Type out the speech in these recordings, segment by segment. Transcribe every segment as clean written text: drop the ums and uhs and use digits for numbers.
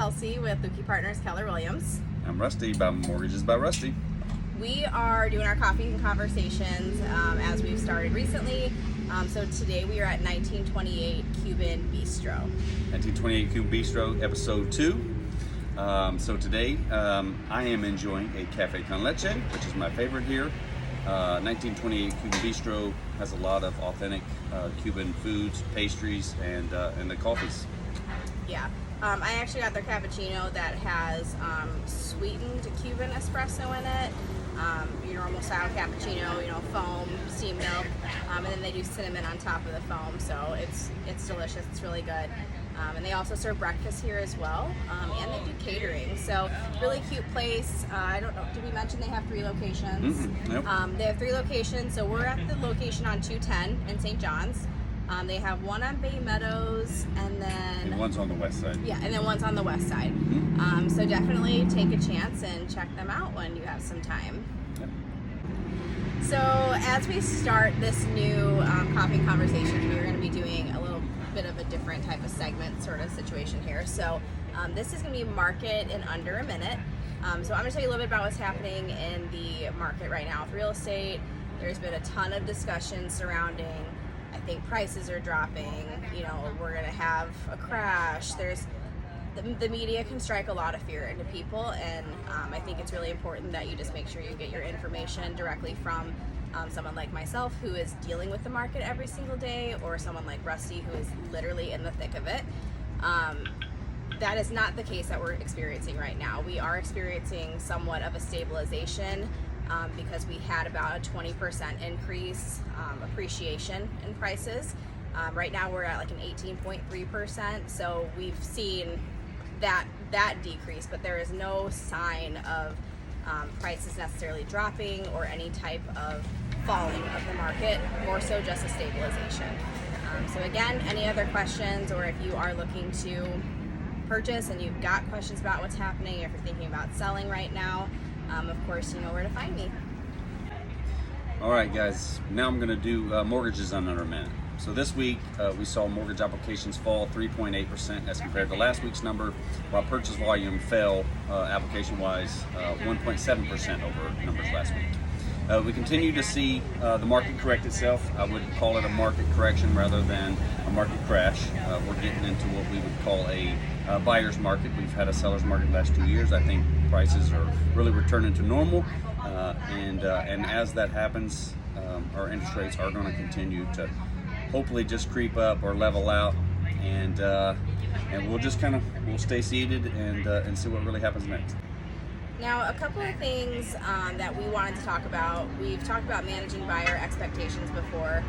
Kelsey with Lukey Partners Keller Williams. I'm Rusty by Mortgages by Rusty. We are doing our coffee and conversations as we've started recently. So today we are at 1928 Cuban Bistro. 1928 Cuban Bistro, episode 2. So today I am enjoying a cafe con leche, which is my favorite here. 1928 Cuban Bistro has a lot of authentic Cuban foods, pastries, and the coffees. Yeah, I actually got their cappuccino that has sweetened Cuban espresso in it. Your normal style cappuccino, foam, steamed milk, and then they do cinnamon on top of the foam, so it's delicious. It's really good. And they also serve breakfast here as well, and they do catering. So really cute place. I don't know, did we mention they have 3 locations? Nope. They have 3 locations. So we're at the location on 210 in St. John's. They have one on Bay Meadows, and then one's on the west side. Yeah, and then one's on the west side. So definitely take a chance and check them out when you have some time. Yep. So as we start this new coffee conversation, we're going to be doing a little bit of a different type of segment sort of situation here. So this is going to be market in under a minute. So I'm going to tell you a little bit about what's happening in the market right now with real estate. There's been a ton of discussion surrounding, I think prices are dropping, we're going to have a crash. The media can strike a lot of fear into people, and I think it's really important that you just make sure you get your information directly from someone like myself who is dealing with the market every single day, or someone like Rusty who is literally in the thick of it. That is not the case that we're experiencing right now. We are experiencing somewhat of a stabilization because we had about a 20% increase appreciation in prices. Right now we're at like an 18.3%, so we've seen that decrease, but there is no sign of prices necessarily dropping or any type of falling of the market, more so just a stabilization. So again, any other questions, or if you are looking to purchase and you've got questions about what's happening, if you're thinking about selling right now, of course you know where to find me. All right, guys, now I'm going to do mortgages in under a minute. So this week we saw mortgage applications fall 3.8% as compared to last week's number, while purchase volume fell application-wise 1.7% over numbers last week. We continue to see the market correct itself. I would call it a market correction rather than a market crash. We're getting into what we would call a buyer's market. We've had a seller's market the last 2 years. I think prices are really returning to normal, and as that happens, our interest rates are going to continue to hopefully just creep up or level out, and we'll just we'll stay seated and see what really happens next. Now, a couple of things that we wanted to talk about. We've talked about managing buyer expectations before,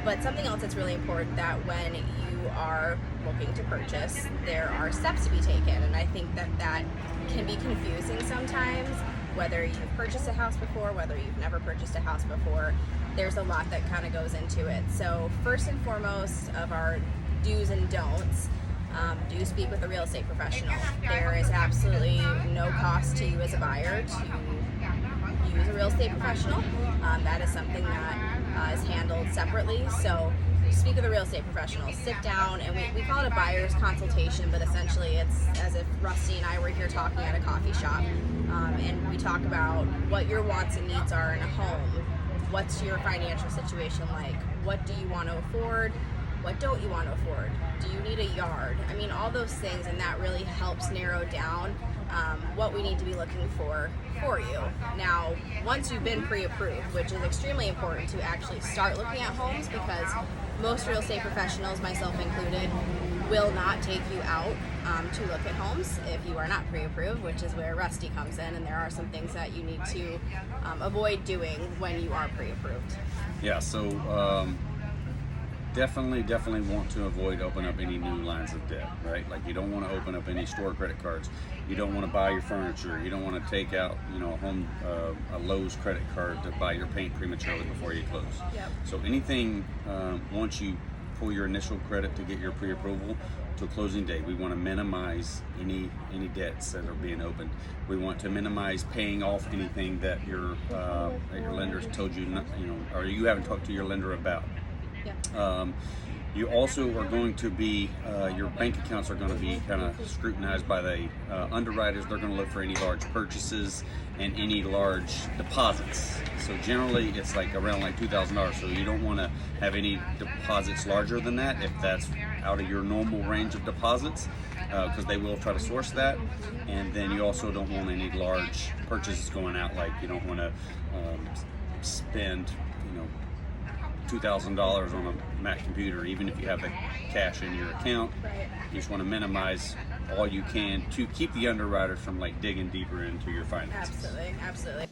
but something else that's really important, that when you are looking to purchase, there are steps to be taken, and I think that can be confusing sometimes, whether you've purchased a house before, whether you've never purchased a house before. There's a lot that kind of goes into it. So first and foremost of our do's and don'ts, do speak with a real estate professional. There is absolutely no cost to you as a buyer to use a real estate professional. That is something that is handled separately. So speak with a real estate professional. Sit down, and we call it a buyer's consultation, but essentially it's as if Rusty and I were here talking at a coffee shop, and we talk about what your wants and needs are in a home. What's your financial situation like? What do you want to afford? What don't you want to afford? Do you need a yard? I mean, all those things, and that really helps narrow down what we need to be looking for you. Now, once you've been pre-approved, which is extremely important to actually start looking at homes, because most real estate professionals, myself included, will not take you out to look at homes if you are not pre-approved, which is where Rusty comes in, and there are some things that you need to avoid doing when you are pre-approved. Yeah, so definitely want to avoid opening up any new lines of debt, right? Like, you don't want to open up any store credit cards. You don't want to buy your furniture. You don't want to take out, a Lowe's credit card to buy your paint prematurely before you close. Yep. So anything, once you pull your initial credit to get your pre-approval to a closing date, we want to minimize any debts that are being opened. We want to minimize paying off anything that your lenders told you, or you haven't talked to your lender about. Yep. You also are going to be, your bank accounts are going to be kind of scrutinized by the underwriters. They're going to look for any large purchases and any large deposits. So generally it's like around like $2,000. So you don't want to have any deposits larger than that if that's out of your normal range of deposits, because they will try to source that. And then you also don't want any large purchases going out, like you don't want to spend, $2,000 on a Mac computer, even if you have the cash in your account. Right. You just want to minimize all you can to keep the underwriters from like digging deeper into your finances. Absolutely, absolutely.